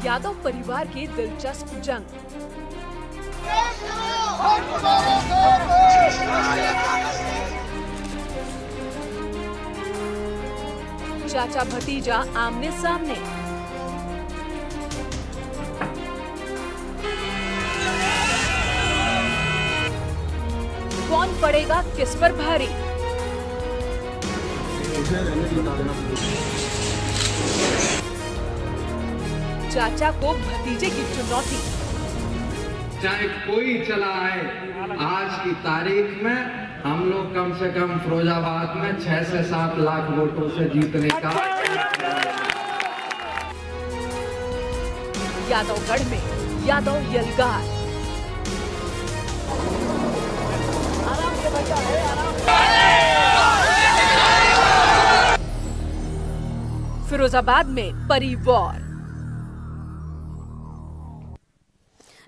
यादव परिवार की दिलचस्प जंग। चाचा भतीजा आमने सामने। कौन पड़ेगा किस पर भारी? चाचा को भतीजे की चुनौती। चाहे कोई चला आए, आज की तारीख में हम लोग कम से कम फिरोजाबाद में 6 से 7 लाख वोटों से जीतने का। यादवगढ़ में यादव यलगार। फिरोजाबाद में परिवार।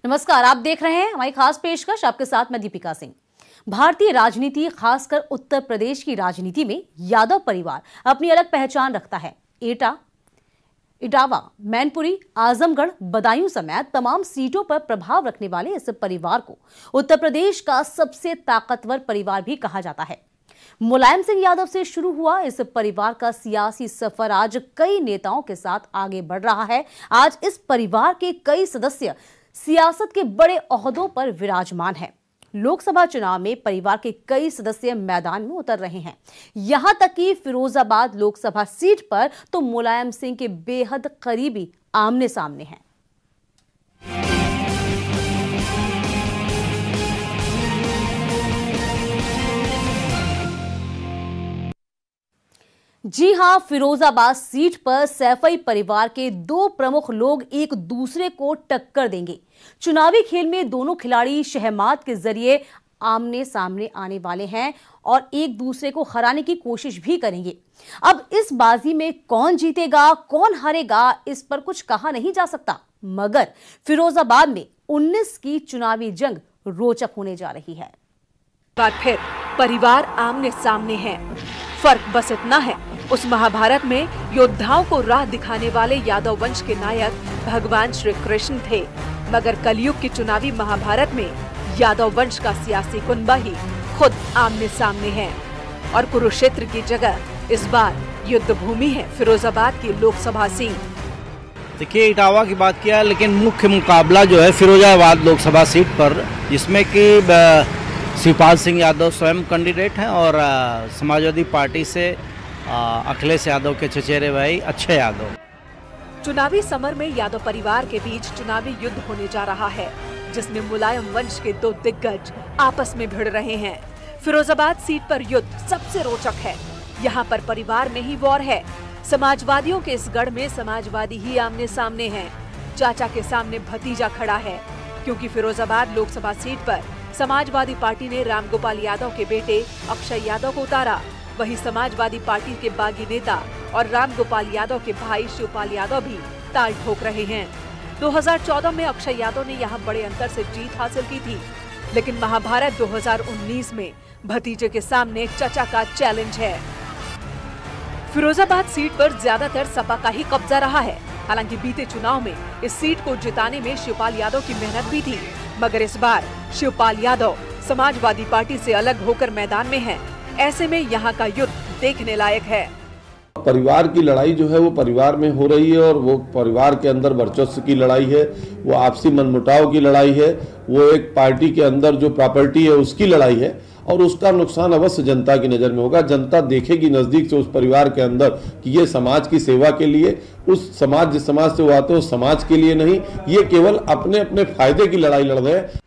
नमस्कार, आप देख रहे हैं हमारी खास पेशकश। आपके साथ मैं दीपिका सिंह। भारतीय राजनीति, खासकर उत्तर प्रदेश की राजनीति में यादव परिवार अपनी अलग पहचान रखता है। इटावा, मैनपुरी, आजमगढ़, बदायूं समेत तमाम सीटों पर प्रभाव रखने वाले इस परिवार को उत्तर प्रदेश का सबसे ताकतवर परिवार भी कहा जाता है। मुलायम सिंह यादव से शुरू हुआ इस परिवार का सियासी सफर आज कई नेताओं के साथ आगे बढ़ रहा है। आज इस परिवार के कई सदस्य सियासत के बड़े ओहदों पर विराजमान हैं। लोकसभा चुनाव में परिवार के कई सदस्य मैदान में उतर रहे हैं। यहां तक कि फिरोजाबाद लोकसभा सीट पर तो मुलायम सिंह के बेहद करीबी आमने सामने हैं। जी हां, फिरोजाबाद सीट पर सैफई परिवार के दो प्रमुख लोग एक दूसरे को टक्कर देंगे। चुनावी खेल में दोनों खिलाड़ी शहमात के जरिए आमने सामने आने वाले हैं और एक दूसरे को हराने की कोशिश भी करेंगे। अब इस बाजी में कौन जीतेगा, कौन हारेगा, इस पर कुछ कहा नहीं जा सकता, मगर फिरोजाबाद में 19 की चुनावी जंग रोचक होने जा रही है। बार फिर परिवार आमने सामने है। फर्क बस इतना है, उस महाभारत में योद्धाओं को राह दिखाने वाले यादव वंश के नायक भगवान श्री कृष्ण थे, मगर कलयुग की चुनावी महाभारत में यादव वंश का सियासी कुनबा ही खुद आमने सामने है। और कुरुक्षेत्र की जगह इस बार युद्ध भूमि है फिरोजाबाद की लोकसभा सीट। देखिए, इटावा की बात किया, लेकिन मुख्य मुकाबला जो है फिरोजाबाद लोकसभा सीट पर, जिसमें कि शिवपाल सिंह यादव स्वयं कैंडिडेट हैं और समाजवादी पार्टी से अखिलेश यादव के चचेरे भाई अक्षय यादव। चुनावी समर में यादव परिवार के बीच चुनावी युद्ध होने जा रहा है, जिसमें मुलायम वंश के दो दिग्गज आपस में भिड़ रहे हैं। फिरोजाबाद सीट पर युद्ध सबसे रोचक है। यहाँ पर परिवार में ही वॉर है। समाजवादियों के इस गढ़ में समाजवादी ही आमने सामने हैं। चाचा के सामने भतीजा खड़ा है, क्योंकि फिरोजाबाद लोकसभा सीट पर समाजवादी पार्टी ने रामगोपाल यादव के बेटे अक्षय यादव को उतारा। वहीं समाजवादी पार्टी के बागी नेता और रामगोपाल यादव के भाई शिवपाल यादव भी ताल ठोक रहे हैं। 2014 में अक्षय यादव ने यहां बड़े अंतर से जीत हासिल की थी, लेकिन महाभारत 2019 में भतीजे के सामने चचा का चैलेंज है। फिरोजाबाद सीट पर ज्यादातर सपा का ही कब्जा रहा है। हालांकि बीते चुनाव में इस सीट को जिताने में शिवपाल यादव की मेहनत भी थी, मगर इस बार शिवपाल यादव समाजवादी पार्टी से अलग होकर मैदान में हैं। ऐसे में यहाँ का युद्ध देखने लायक है। परिवार की लड़ाई जो है वो परिवार में हो रही है और वो परिवार के अंदर वर्चस्व की लड़ाई है, वो आपसी मनमुटाव की लड़ाई है, वो एक पार्टी के अंदर जो प्रॉपर्टी है उसकी लड़ाई है और उसका नुकसान अवश्य जनता की नज़र में होगा। जनता देखेगी नज़दीक से उस परिवार के अंदर कि ये समाज की सेवा के लिए, उस समाज जिस समाज से वो आते हैं उस समाज के लिए नहीं, ये केवल अपने अपने फायदे की लड़ाई लड़ रहे हैं।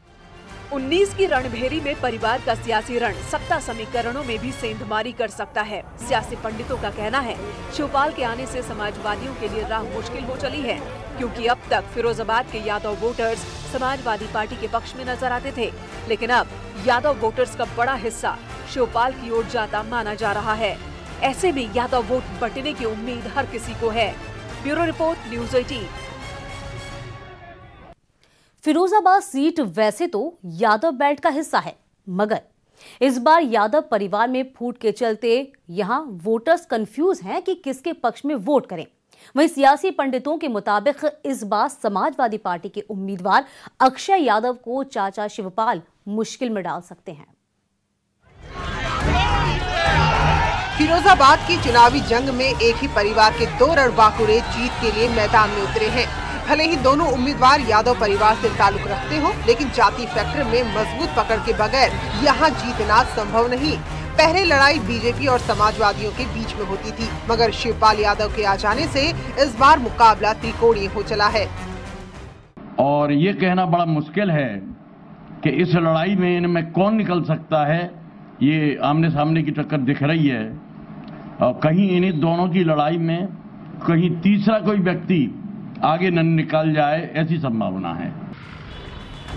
19 की रणभेरी में परिवार का सियासी रण सत्ता समीकरणों में भी सेंधमारी कर सकता है। सियासी पंडितों का कहना है, शिवपाल के आने से समाजवादियों के लिए राह मुश्किल हो चली है, क्योंकि अब तक फिरोजाबाद के यादव वोटर्स समाजवादी पार्टी के पक्ष में नजर आते थे, लेकिन अब यादव वोटर्स का बड़ा हिस्सा शिवपाल की ओर जाता माना जा रहा है। ऐसे में यादव वोट बंटने की उम्मीद हर किसी को है। Bureau report, news 18। Firozabad seat वैसे तो यादव बेल्ट का हिस्सा है, मगर इस बार यादव परिवार में फूट के चलते यहां वोटर्स कंफ्यूज हैं कि किसके पक्ष में वोट करें। वहीं सियासी पंडितों के मुताबिक इस बार समाजवादी पार्टी के उम्मीदवार अक्षय यादव को चाचा शिवपाल मुश्किल में डाल सकते हैं। फिरोजाबाद की चुनावी जंग में एक ही परिवार के 2 रणबांकुरे जीत के लिए मैदान में उतरे हैं। भले ही दोनों उम्मीदवार यादव परिवार से ताल्लुक रखते हो, लेकिन जाति फैक्टर में मजबूत पकड़ के बगैर यहाँ जीतना संभव नहीं। पहले लड़ाई बीजेपी और समाजवादियों के बीच में होती थी, मगर शिवपाल यादव के आ जाने से इस बार मुकाबला त्रिकोणीय हो चला है। और ये कहना बड़ा मुश्किल है कि इस लड़ाई में इनमें कौन निकल सकता है। ये आमने सामने की टक्कर दिख रही है और कहीं इन्हीं दोनों की लड़ाई में कहीं तीसरा कोई व्यक्ति आगे न निकल जाए, ऐसी संभावना है।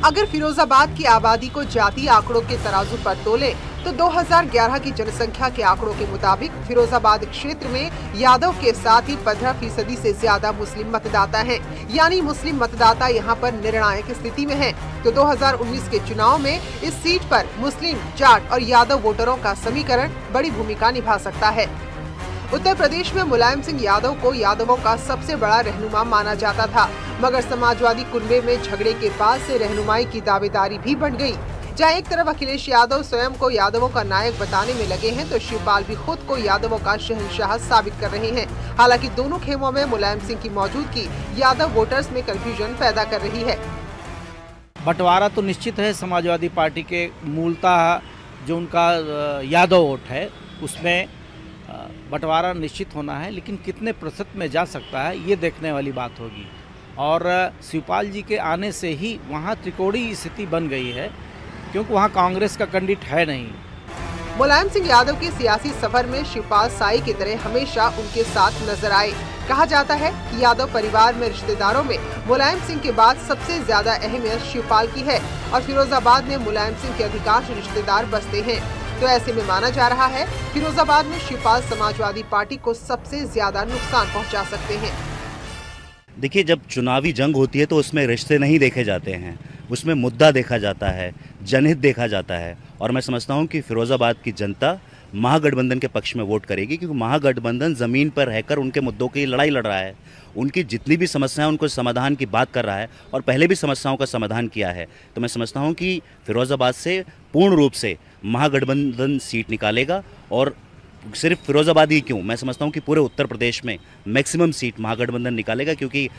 अगर फिरोजाबाद की आबादी को जातीय आंकड़ों के तराजू पर तोले तो 2011 की जनसंख्या के आंकड़ों के मुताबिक फिरोजाबाद क्षेत्र में यादव के साथ ही 15% से ज्यादा मुस्लिम मतदाता हैं। यानी मुस्लिम मतदाता यहां पर निर्णायक स्थिति में हैं। तो 2019 के चुनाव में इस सीट पर मुस्लिम, जाट और यादव वोटरों का समीकरण बड़ी भूमिका निभा सकता है। उत्तर प्रदेश में मुलायम सिंह यादव को यादवों का सबसे बड़ा रहनुमा माना जाता था, मगर समाजवादी कुनबे में झगड़े के बाद से रहनुमाई की दावेदारी भी बढ़ गई। जहां एक तरफ अखिलेश यादव स्वयं को यादवों का नायक बताने में लगे हैं, तो शिवपाल भी खुद को यादवों का शहंशाह साबित कर रहे हैं। हालांकि दोनों खेमों में मुलायम सिंह की मौजूदगी यादव वोटर्स में कंफ्यूजन पैदा कर रही है। बंटवारा तो निश्चित है। समाजवादी पार्टी के मूलतः जो उनका यादव वोट है उसमें बंटवारा निश्चित होना है, लेकिन कितने प्रतिशत में जा सकता है ये देखने वाली बात होगी। और शिवपाल जी के आने से ही वहाँ त्रिकोणीय स्थिति बन गई है, क्योंकि वहाँ कांग्रेस का कैंडिडेट है नहीं। मुलायम सिंह यादव के सियासी सफर में शिवपाल साई की तरह हमेशा उनके साथ नजर आए। कहा जाता है कि यादव परिवार में रिश्तेदारों में मुलायम सिंह के बाद सबसे ज्यादा अहमियत शिवपाल की है और फिरोजाबाद में मुलायम सिंह के अधिकांश रिश्तेदार बसते हैं। तो ऐसे में माना जा रहा है फिरोजाबाद में शिवपाल समाजवादी पार्टी को सबसे ज्यादा नुकसान पहुंचा सकते हैं। देखिए, जब चुनावी जंग होती है तो उसमें रिश्ते नहीं देखे जाते हैं, उसमें मुद्दा देखा जाता है, जनहित देखा जाता है। और मैं समझता हूं कि फिरोजाबाद की जनता महागठबंधन के पक्ष में वोट करेगी, क्योंकि महागठबंधन ज़मीन पर रहकर उनके मुद्दों की लड़ाई लड़ रहा है। उनकी जितनी भी समस्याएं उनको समाधान की बात कर रहा है और पहले भी समस्याओं का समाधान किया है। तो मैं समझता हूं कि फिरोजाबाद से पूर्ण रूप से महागठबंधन सीट निकालेगा। और सिर्फ फिरोजाबाद ही क्यों, मैं समझता हूं कि पूरे उत्तर प्रदेश में मैक्सिमम सीट महागठबंधन निकालेगा। क्योंकि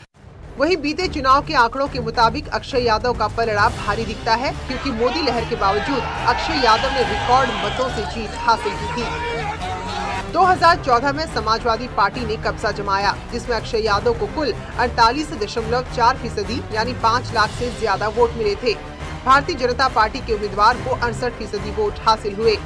वहीं बीते चुनाव के आंकड़ों के मुताबिक अक्षय यादव का पलड़ा भारी दिखता है, क्योंकि मोदी लहर के बावजूद अक्षय यादव ने रिकॉर्ड मतों से जीत हासिल की थी। 2014 में समाजवादी पार्टी ने कब्जा जमाया, जिसमें अक्षय यादव को कुल 48.4% यानी 5 लाख से ज्यादा वोट मिले थे। भारतीय जनता पार्टी के उम्मीदवार को 68% वोट हासिल हुए।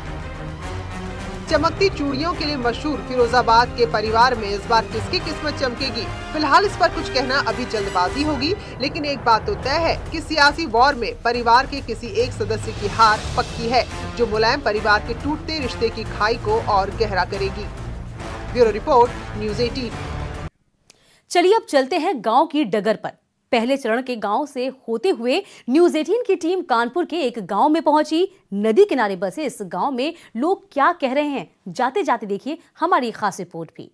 चमकती चूड़ियों के लिए मशहूर फिरोजाबाद के परिवार में इस बार किसकी किस्मत चमकेगी, फिलहाल इस पर कुछ कहना अभी जल्दबाजी होगी। लेकिन एक बात तो तय है कि सियासी वॉर में परिवार के किसी एक सदस्य की हार पक्की है, जो मुलायम परिवार के टूटते रिश्ते की खाई को और गहरा करेगी। Bureau report, news 18। चलिए अब चलते हैं गांव की डगर पर। पहले चरण के गांव से होते हुए न्यूज़ 18 की टीम कानपुर के एक गांव में पहुंची। नदी किनारे बसे इस गांव में लोग क्या कह रहे हैं, जाते जाते देखिए हमारी खास रिपोर्ट भी।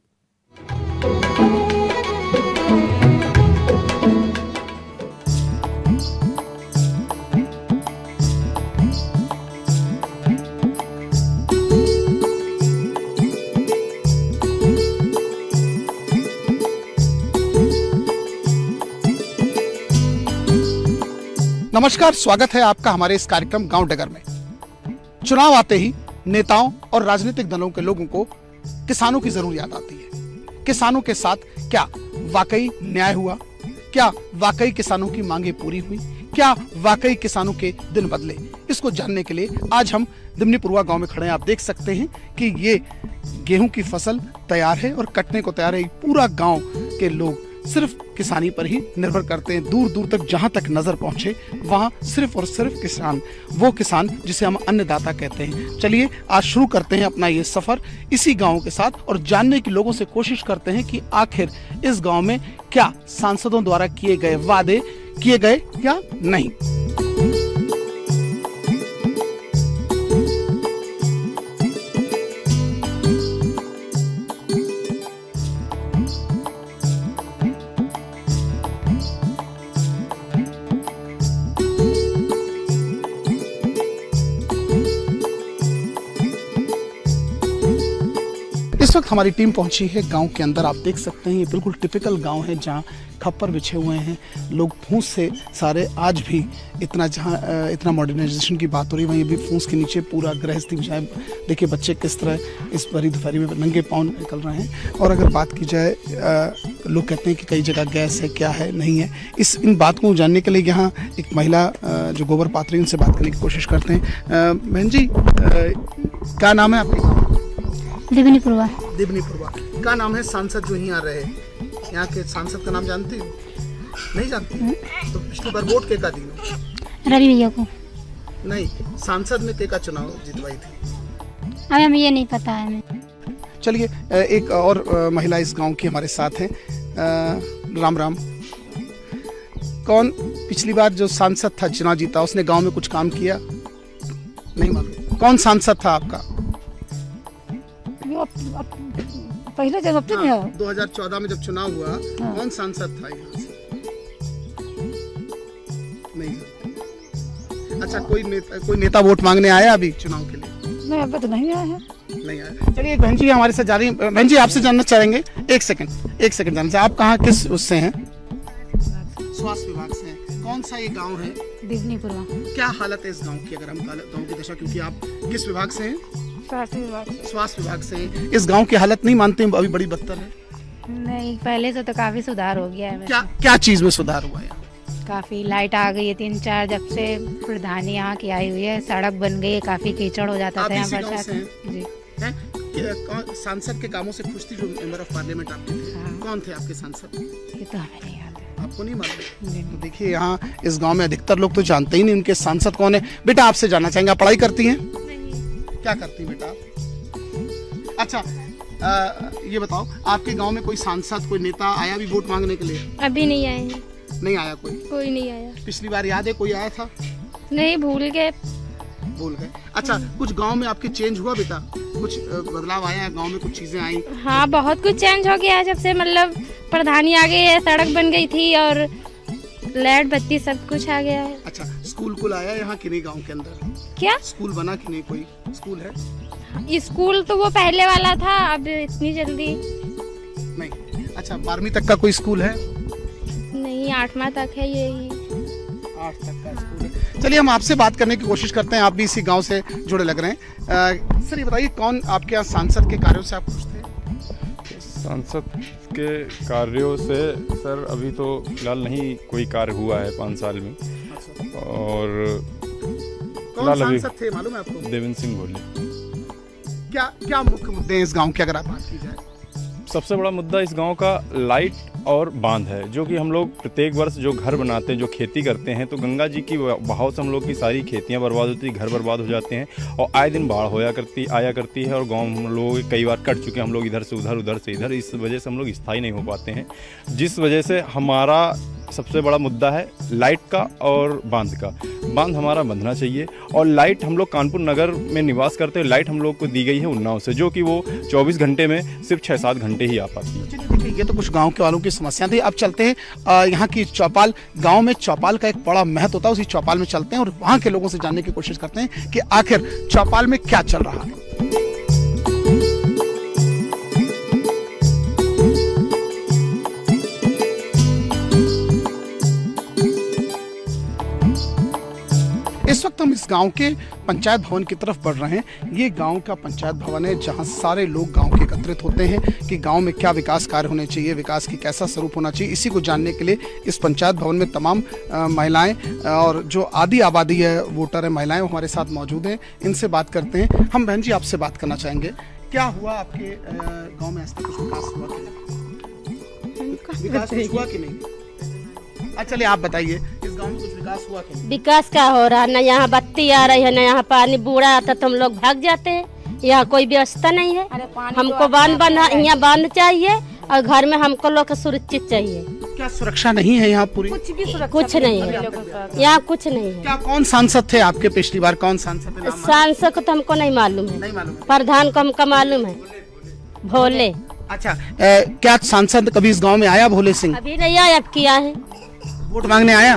नमस्कार, स्वागत है आपका हमारे इस कार्यक्रम गांव डगर में। चुनाव आते ही नेताओं और राजनीतिक दलों के लोगों को किसानों की जरूर याद आती है। किसानों के साथ क्या वाकई न्याय हुआ? क्या वाकई किसानों की मांगे पूरी हुई? क्या वाकई किसानों के दिन बदले? इसको जानने के लिए आज हम दिमनीपुरवा गांव में खड़े हैं। आप देख सकते हैं कि ये गेहूं की फसल तैयार है और कटने को तैयार है। पूरा गांव के लोग सिर्फ किसानी पर ही निर्भर करते हैं। दूर दूर तक जहां तक नजर पहुंचे वहां सिर्फ और सिर्फ किसान, वो किसान जिसे हम अन्नदाता कहते हैं। चलिए आज शुरू करते हैं अपना ये सफर इसी गांव के साथ और जानने की लोगों से कोशिश करते हैं कि आखिर इस गांव में क्या सांसदों द्वारा किए गए वादे किए गए या नहीं। इस वक्त हमारी टीम पहुंची है गांव के अंदर। आप देख सकते हैं ये बिल्कुल टिपिकल गांव है जहां खप्पर बिछे हुए हैं, लोग फूस से सारे आज भी इतना मॉडर्नाइजेशन की बात हो रही है वहीं भी फूस के नीचे पूरा गृहस्थी बिछाए। देखिए बच्चे किस तरह इस भरी दोपहरी में नंगे पाँव निकल रहे हैं। और अगर बात की जाए लोग कहते हैं कि कई जगह गैस है, क्या है नहीं है, इन बात को जानने के लिए यहाँ एक महिला जो गोबर पात्री उनसे बात करने की कोशिश करते हैं। बहन जी क्या नाम है आपका? देवनीपुरवा। देवनीपुरवा। क्या नाम है सांसद जो यहीं आ रहे हैं? यहाँ के सांसद का नाम जानती हो? नहीं जानती? तो पिछली बार वोट के का दी? रवि भैया को। नहीं, सांसद में के का चुनाव जितवाई थी? अभी हमें ये नहीं पता है। चलिए एक और महिला इस गांव की हमारे साथ हैं। राम राम। कौन पिछली बार जो सांसद था चुनाव जीता उसने गांव में कुछ काम किया? नहीं मालूम। कौन सांसद था आपका? पहले जब 2014 में जब चुनाव हुआ कौन सांसद था यहाँ से? नहीं। अच्छा कोई नेता वोट मांगने आया अभी चुनाव के लिए? नहीं, अब तो नहीं आया है। नहीं आया। चलिए एक बहन जी हमारे साथ जा रही है। बहन जी आपसे जानना चाहेंगे, एक सेकंड जानना चाहिए, आप कहाँ किस उससे हैं? स्वास्थ्य विभाग से हैं। कौन सा ये गांव है? देवनीपुरवा। क्या हालत है इस गांव की, अगर हम गांव की दशा, क्योंकि आप किस विभाग से हैं? स्वास्थ्य विभाग से। स्वास्थ्य विभाग से। इस गांव की हालत नहीं मानते हैं अभी बड़ी बदतर है? नहीं, पहले से तो काफी सुधार हो गया है। क्या चीज में सुधार हुआ है? काफी लाइट आ गई है 3-4 जब से प्रधानी यहाँ की आई हुई है। सड़क बन गई है, काफी कीचड़ हो जाता था यहाँ बरसात जी। सांसद के कामों से खुश थी जो मेंबर ऑफ पार्लियामेंट आपके थे? हाँ। कौन थे आपके सांसद? ये तो हमें नहीं याद है। आपको नहीं मालूम? तो देखिए यहाँ इस गांव में अधिकतर लोग तो जानते ही नहीं उनके सांसद कौन है। बेटा आपसे जानना चाहेंगे, आप पढ़ाई करती हैं? नहीं। क्या करती हैं बेटा? अच्छा ये बताओ आपके गांव में कोई सांसद कोई नेता आया अभी वोट मांगने के लिए? अभी नहीं आए हैं। नहीं आया कोई नहीं आया। पिछली बार याद है कोई आया था? नहीं, भूल गए। अच्छा कुछ गांव में आपके चेंज हुआ बेटा? कुछ बदलाव आया है गांव में, कुछ चीजें आई? हाँ बहुत कुछ चेंज हो गया है जब से मतलब प्रधानी आ गई है, सड़क बन गई थी और लाइट बत्ती सब कुछ आ गया है। अच्छा स्कूल आया यहाँ कि नहीं गाँव के अंदर? क्या स्कूल बना कि नहीं? कोई स्कूल है? स्कूल तो वो पहले वाला था, अब इतनी जल्दी नहीं। अच्छा 12वीं तक का कोई स्कूल है? नहीं, 8वां तक है, यही 8 तक का स्कूल है। चलिए हम आपसे बात करने की कोशिश करते हैं, आप भी इसी गांव से जुड़े लग रहे हैं। सर ये बताइए कौन आपके यहाँ सांसद के कार्यों से आप खुश थे? सांसद के कार्यों से सर अभी तो फिलहाल नहीं कोई कार्य हुआ है 5 साल में। और कौन सांसद थे मालूम है आपको? देवेंद्र सिंह बोले। क्या मुख्य मुद्दे हैं इस गांव के अगर आप बात की जाए? सबसे बड़ा मुद्दा इस गांव का लाइट और बांध है, जो कि हम लोग प्रत्येक वर्ष जो घर बनाते हैं, जो खेती करते हैं, तो गंगा जी की बहाव से हम लोग की सारी खेतियां बर्बाद होती हैं, घर बर्बाद हो जाते हैं और आए दिन बाढ़ आया करती है। और गांव हम लोग कई बार कट चुके हैं, हम लोग इधर से उधर, उधर से इधर, इस वजह से हम लोग स्थायी नहीं हो पाते हैं। जिस वजह से हमारा सबसे बड़ा मुद्दा है लाइट का और बांध का। बांध हमारा बंधना चाहिए और लाइट हम लोग कानपुर नगर में निवास करते हैं, लाइट हम लोग को दी गई है उन्नाव से, जो कि वो 24 घंटे में सिर्फ 6-7 घंटे ही आ पाती है। देखिए ये तो कुछ गांव के वालों की समस्या थी। अब चलते हैं यहाँ की चौपाल गांव में। चौपाल का एक बड़ा महत्व होता है, उसी चौपाल में चलते हैं और वहाँ के लोगों से जानने की कोशिश करते हैं कि आखिर चौपाल में क्या चल रहा है। इस वक्त हम इस गांव के पंचायत भवन की तरफ बढ़ रहे हैं। ये गांव का पंचायत भवन है जहां सारे लोग गांव के एकत्रित होते हैं कि गांव में क्या विकास कार्य होने चाहिए, विकास की कैसा स्वरूप होना चाहिए। इसी को जानने के लिए इस पंचायत भवन में तमाम महिलाएं और जो आधी आबादी है वोटर है महिलाएं वो हमारे साथ मौजूद हैं। इनसे बात करते हैं। हम बहन जी आपसे बात करना चाहेंगे, क्या हुआ आपके गाँव में, ऐसा कुछ विकास हुआ कि नहीं? विकास हुआ कि नहीं? चलिए आप बताइए इस गांव में कुछ विकास हुआ क्या? विकास क्या हो रहा है? न यहाँ बत्ती आ रही है, न यहाँ पानी बूढ़ा आता तो हम लोग भाग जाते हैं। यहाँ कोई व्यवस्था नहीं है। हमको बांध बना यहाँ बांध चाहिए और घर में हमको लोग सुरक्षित चाहिए। क्या सुरक्षा नहीं है यहाँ पूरी? कुछ भी सुरक्षा कुछ नहीं है यहाँ, कुछ नहीं है। क्या कौन सांसद थे आपके पिछली बार? कौन सांसद थे? सांसद को तो हमको नहीं मालूम है, प्रधान को हमको मालूम है, भोले। अच्छा क्या सांसद कभी इस गाँव में आया भोले सिंह? अभी नहीं आया, अब किया है, वोट मांगने आया।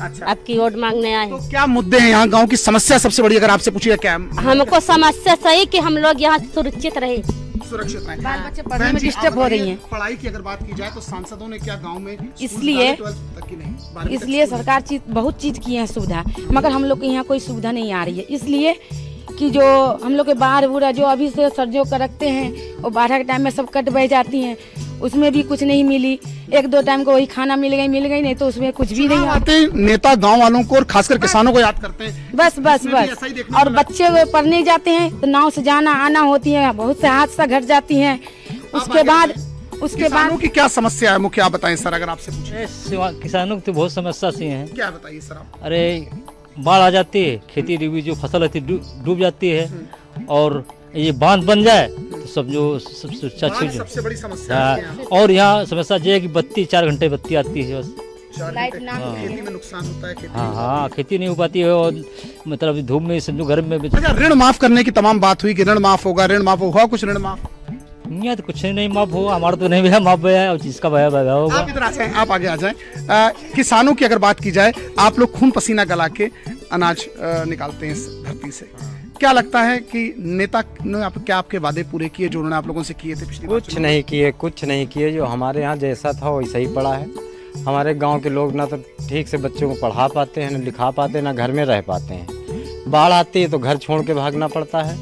अच्छा अब की वोट मांगने आए। तो क्या मुद्दे हैं यहाँ गांव की समस्या सबसे बड़ी अगर आपसे पूछिए क्या? हमको समस्या सही कि हम लोग यहाँ सुरक्षित रहे। सुरक्षित रहें। बाल बच्चे पढ़ने में डिस्टर्ब हो रही हैं। पढ़ाई की अगर बात की जाए तो सांसदों ने क्या गांव में इसलिए सरकार बहुत चीज की है सुविधा, मगर हम लोग के यहाँ कोई सुविधा नहीं आ रही है। इसलिए कि जो हम लोग के बाढ़ बूढ़ा जो अभी से सर्जो कर रखते हैं और बाढ़ के टाइम में सब कट बह जाती हैं, उसमें भी कुछ नहीं मिली। एक दो टाइम को वही खाना मिल गई नहीं तो उसमें कुछ भी नहीं आते। नेता गांव वालों को और खासकर किसानों को याद करते हैं। बस और बच्चे पढ़ने जाते हैं तो नाव से जाना आना होती है, बहुत से हादसा घट जाती हैं। उसके बाद की क्या समस्या है मुख्य, आप बताएं सर अगर आपसे पूछें। किसानों की तो बहुत समस्या सी है। क्या बताइए सर आप? अरे बाढ़ आ जाती है, खेती जो फसल होती है डूब जाती है, और ये बांध बन जाए तो सबसे बड़ी समस्या है। और यहाँ समस्या ये है कि बत्ती 4 घंटे बत्ती आती है बस, लाइट ना हो, खेती में नुकसान होता है। हाँ, खेती नहीं हो पाती है, और मतलब धूप में समझो घर में। अच्छा, ऋण माफ करने की तमाम बात हुई कि ऋण माफ होगा, हुआ कुछ ऋण माफ? यहाँ तो कुछ नहीं माफ हुआ, हमारा तो नहीं भैया माफ भैया, और जिसका भैया होगा। आप इधर आ जाएं, आप आगे आ जाएं। किसानों की अगर बात की जाए, आप लोग खून पसीना गला के अनाज निकालते हैं इस धरती से। क्या लगता है कि नेता ने क्या आपके वादे पूरे किए जो उन्होंने आप लोगों से किए थे पिछली बार? कुछ नहीं किए। जो हमारे यहाँ जैसा था वैसा ही पड़ा है। हमारे गांव के लोग ना तो ठीक से बच्चों को पढ़ा पाते हैं, ना लिखा पाते हैं, ना घर में रह पाते हैं। बाढ़ आती है तो घर छोड़ के भागना पड़ता है।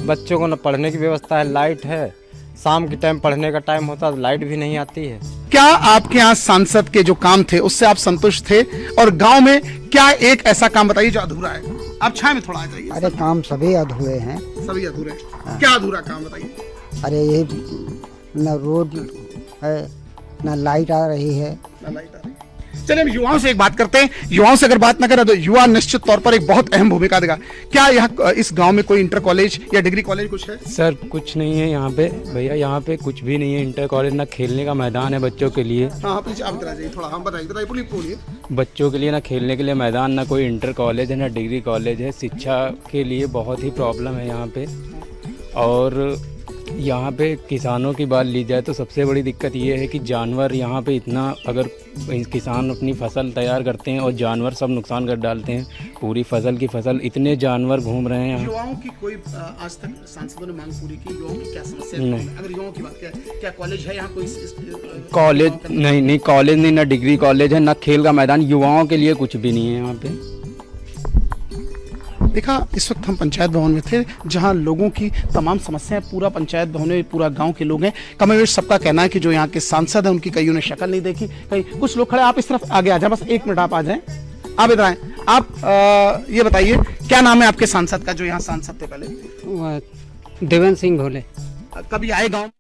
बच्चों को न पढ़ने की व्यवस्था है, लाइट है, शाम के टाइम पढ़ने का टाइम होता है, लाइट भी नहीं आती है। क्या आपके यहाँ सांसद के जो काम थे उससे आप संतुष्ट थे? और गांव में क्या एक ऐसा काम बताइए जो अधूरा है? आप छाया में थोड़ा आ जाइए। अरे काम सभी अधूरे हैं। सभी अधूरे? क्या अधूरा काम बताइए? अरे ये न रोड है, न लाइट आ रही है। चलिए हम युवाओं से एक बात करते हैं। युवाओं से अगर बात न करें तो युवा निश्चित तौर पर एक बहुत अहम भूमिका देगा। क्या यहाँ इस गांव में कोई इंटर कॉलेज या डिग्री कॉलेज कुछ है? सर कुछ नहीं है यहाँ पे भैया, यहाँ पे कुछ भी नहीं है। इंटर कॉलेज ना खेलने का मैदान है बच्चों के लिए। हाँ, आप जाइए थोड़ा, हम बताइए। बच्चों के लिए ना खेलने के लिए मैदान, ना कोई इंटर कॉलेज है, ना डिग्री कॉलेज है। शिक्षा के लिए बहुत ही प्रॉब्लम है यहाँ पे। और यहाँ पे किसानों की बात ली जाए तो सबसे बड़ी दिक्कत ये है कि जानवर यहाँ पे इतना, अगर किसान अपनी फसल तैयार करते हैं और जानवर सब नुकसान कर डालते हैं, पूरी फसल की फसल, इतने जानवर घूम रहे हैं। युवाओं की कोई आज तक सांसदों ने मांग पूरी की? युवाओं की क्या समस्या है? नहीं। अगर युवाओं की बात क्या कॉलेज है यहाँ कोई? कॉलेज नहीं, कॉलेज नहीं, ना डिग्री कॉलेज है, ना खेल का मैदान। युवाओं के लिए कुछ भी नहीं है यहाँ पे। देखा, इस वक्त हम पंचायत भवन में थे जहां लोगों की तमाम समस्याएं, पूरा पंचायत भवन में पूरा गांव के लोग हैं। कमोवेश सबका कहना है कि जो यहाँ के सांसद हैं उनकी कईयों ने शक्ल नहीं देखी। कई कुछ लोग खड़े, आप इस तरफ आगे आ जाए, बस 1 मिनट आप आ जाएं। आप इधर आए। आप ये बताइए क्या नाम है आपके सांसद का जो यहाँ सांसद थे पहले? देवेंद्र सिंह भोले। कभी आए गाँव?